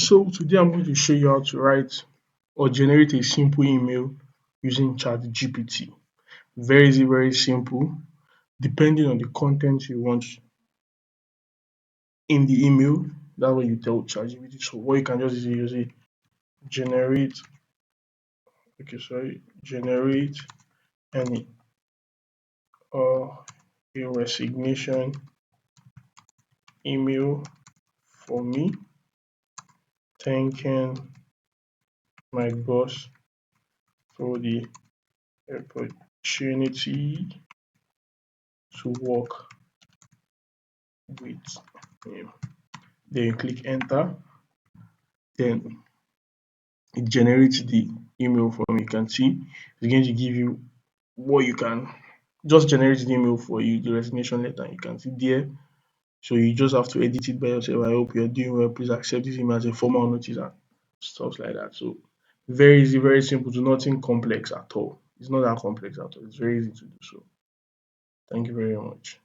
So today I'm going to show you how to write or generate a simple email using Chatgpt. Very easy, very simple. Depending on the content you want in the email, that's what you tell Chatgpt. So what you can just easily use it, generate, generate any a resignation email for me, thanking my boss for the opportunity to work with him. Then you click enter, then it generates the email for me. You can see it's going to give you what you can just generate the email for you, the resignation letter. You can see there. So you just have to edit it by yourself. I hope you're doing well. Please accept this email as a formal notice and stuff like that. So very easy, very simple to nothing complex at all. It's not that complex at all. It's very easy to do so. Thank you very much.